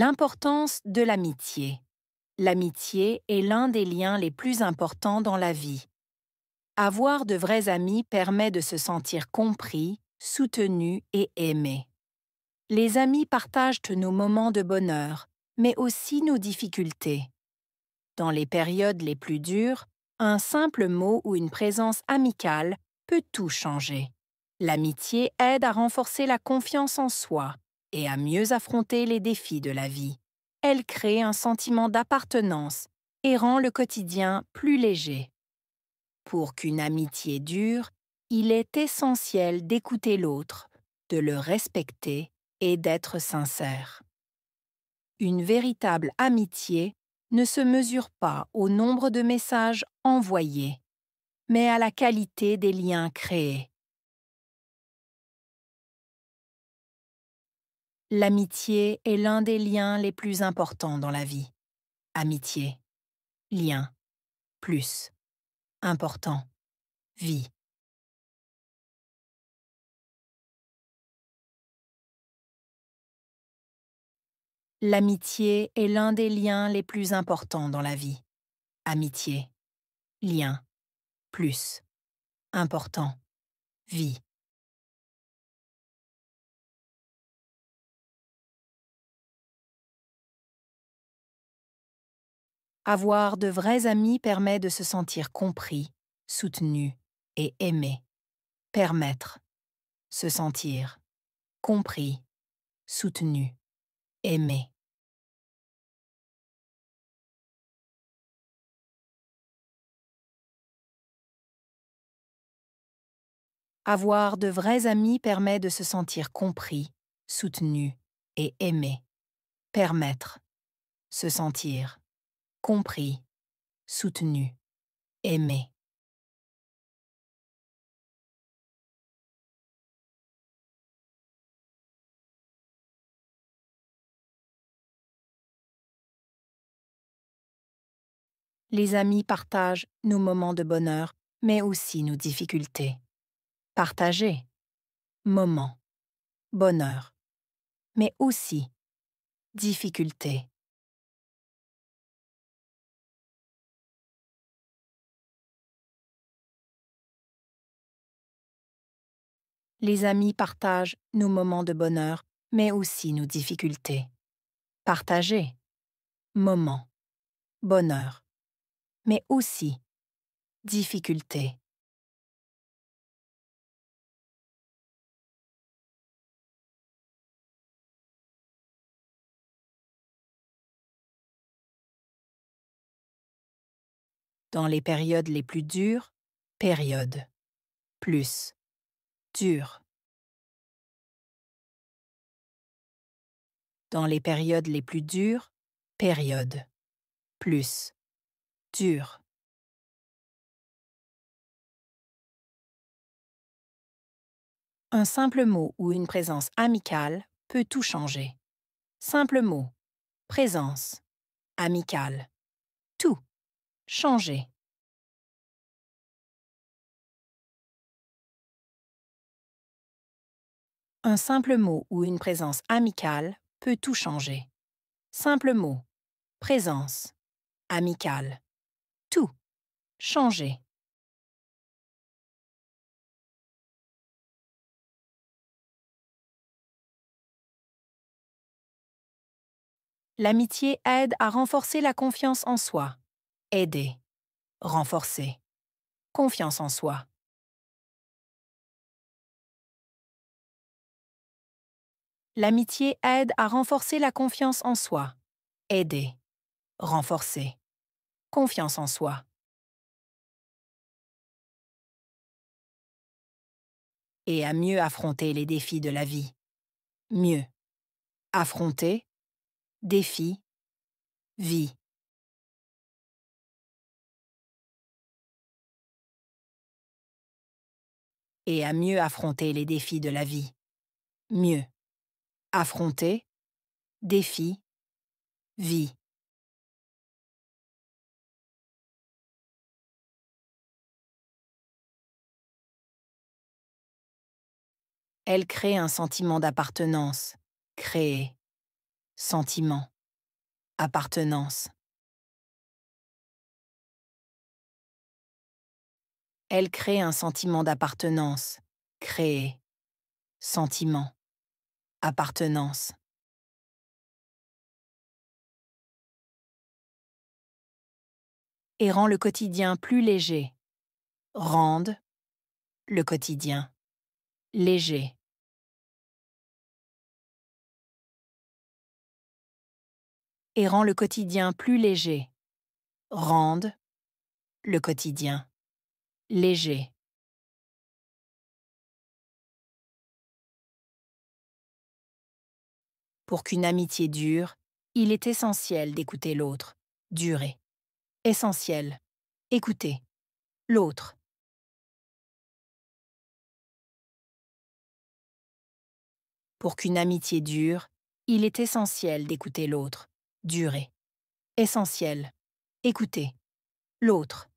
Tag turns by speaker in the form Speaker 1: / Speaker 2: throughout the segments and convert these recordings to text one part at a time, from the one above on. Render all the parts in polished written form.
Speaker 1: L'importance de l'amitié. L'amitié est l'un des liens les plus importants dans la vie. Avoir de vrais amis permet de se sentir compris, soutenu et aimé. Les amis partagent nos moments de bonheur, mais aussi nos difficultés. Dans les périodes les plus dures, un simple mot ou une présence amicale peut tout changer. L'amitié aide à renforcer la confiance en soi et à mieux affronter les défis de la vie. Elle crée un sentiment d'appartenance et rend le quotidien plus léger. Pour qu'une amitié dure, il est essentiel d'écouter l'autre, de le respecter et d'être sincère. Une véritable amitié ne se mesure pas au nombre de messages envoyés, mais à la qualité des liens créés. L'amitié est l'un des liens les plus importants dans la vie. Amitié, lien, plus, important, vie. L'amitié est l'un des liens les plus importants dans la vie. Amitié, lien, plus, important, vie. Avoir de vrais amis permet de se sentir compris, soutenu et aimé. Permettre, se sentir, compris, soutenu, aimé. Avoir de vrais amis permet de se sentir compris, soutenu et aimé. Permettre, se sentir, compris, soutenu, aimé. Les amis partagent nos moments de bonheur, mais aussi nos difficultés. Partager, moment, bonheur, mais aussi difficulté. Les amis partagent nos moments de bonheur, mais aussi nos difficultés. Partager, moment, bonheur, mais aussi difficulté. Dans les périodes les plus dures, période, plus, dur. Dans les périodes les plus dures, période, plus, dur. Un simple mot ou une présence amicale peut tout changer. Simple mot, présence, amicale, tout, changer. Un simple mot ou une présence amicale peut tout changer. Simple mot, présence, amicale, tout, changer. L'amitié aide à renforcer la confiance en soi. Aider, renforcer, confiance en soi. L'amitié aide à renforcer la confiance en soi. Aider, renforcer, confiance en soi. Et à mieux affronter les défis de la vie. Mieux. Affronter, défi, vie. Et à mieux affronter les défis de la vie. Mieux. Affronter, défi, vie. Elle crée un sentiment d'appartenance. Créer. sentiment, appartenance. Elle crée un sentiment d'appartenance, créer, sentiment, appartenance. Et rend le quotidien plus léger. Rende le quotidien léger. Et rend le quotidien plus léger. Rende le quotidien léger. Pour qu'une amitié dure, il est essentiel d'écouter l'autre. Durer. Essentiel. Écouter l'autre. Pour qu'une amitié dure, il est essentiel d'écouter l'autre. Durer. Essentiel. Écouter l'autre.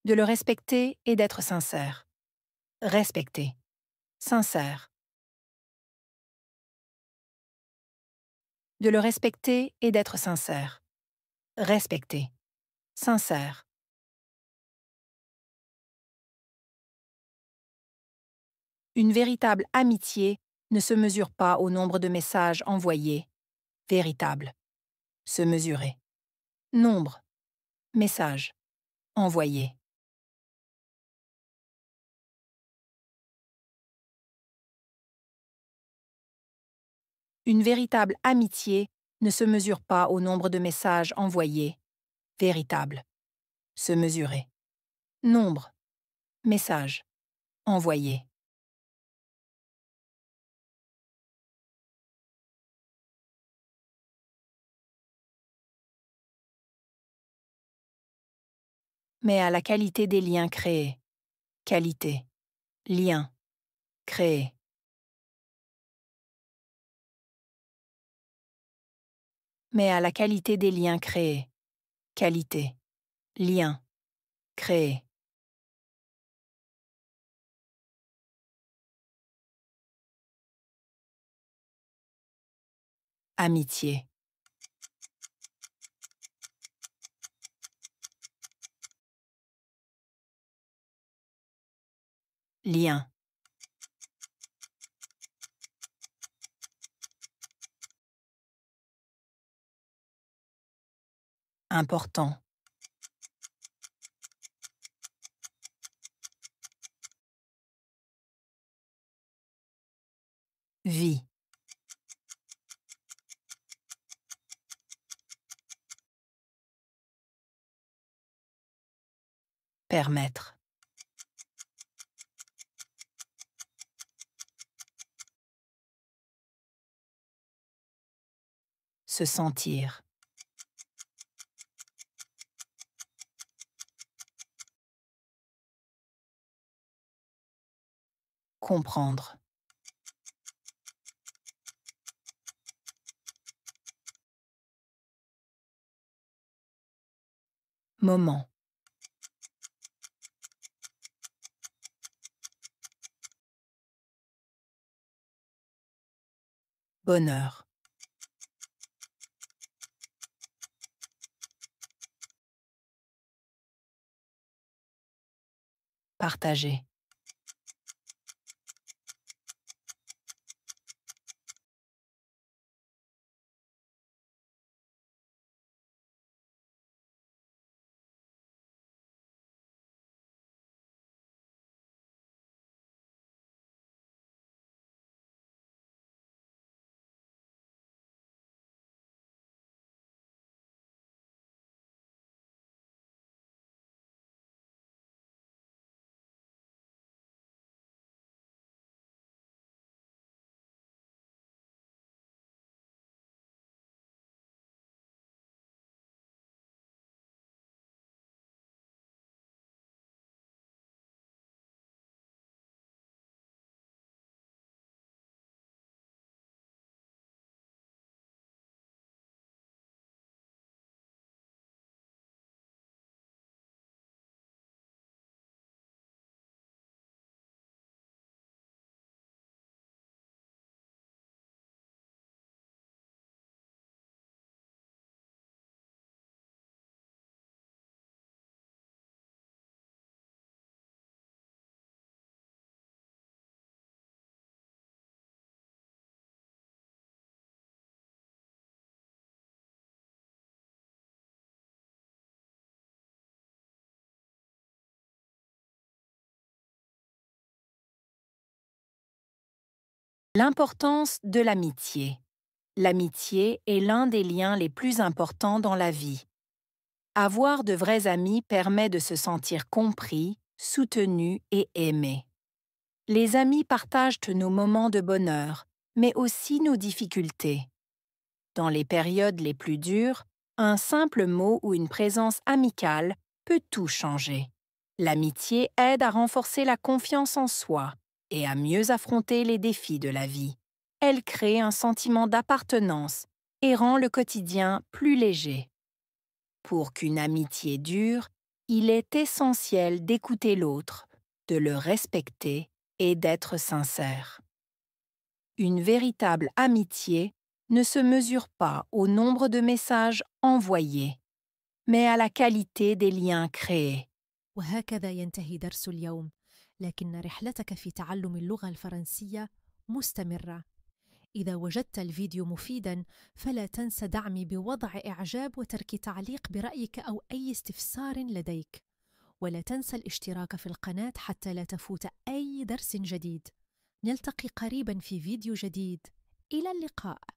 Speaker 1: De le respecter et d'être sincère. Respecter. Sincère. De le respecter et d'être sincère. Respecter. Sincère. Une véritable amitié ne se mesure pas au nombre de messages envoyés. Véritable. Se mesurer. Nombre. Messages. Envoyés. Une véritable amitié ne se mesure pas au nombre de messages envoyés. Véritable. Se mesurer. Nombre. Messages. Envoyés. Mais à la qualité des liens créés. Qualité. Lien. Créé. Mais à la qualité des liens créés. Qualité. Lien. Créé. Amitié. Lien. Important. Vie. Permettre. Se sentir. Comprendre. Moment. Bonheur. Partager. L'importance de l'amitié. L'amitié est l'un des liens les plus importants dans la vie. Avoir de vrais amis permet de se sentir compris, soutenu et aimé. Les amis partagent nos moments de bonheur, mais aussi nos difficultés. Dans les périodes les plus dures, un simple mot ou une présence amicale peut tout changer. L'amitié aide à renforcer la confiance en soi et à mieux affronter les défis de la vie. Elle crée un sentiment d'appartenance et rend le quotidien plus léger. Pour qu'une amitié dure, il est essentiel d'écouter l'autre, de le respecter et d'être sincère. Une véritable amitié ne se mesure pas au nombre de messages envoyés, mais à la qualité des liens créés.
Speaker 2: وهكذا ينتهي درس اليوم، لكن رحلتك في تعلم اللغة الفرنسية مستمرة. إذا وجدت الفيديو مفيداً فلا تنسى دعمي بوضع إعجاب وترك تعليق برأيك أو أي استفسار لديك، ولا تنسى الاشتراك في القناة حتى لا تفوت أي درس جديد. نلتقي قريباً في فيديو جديد. إلى اللقاء.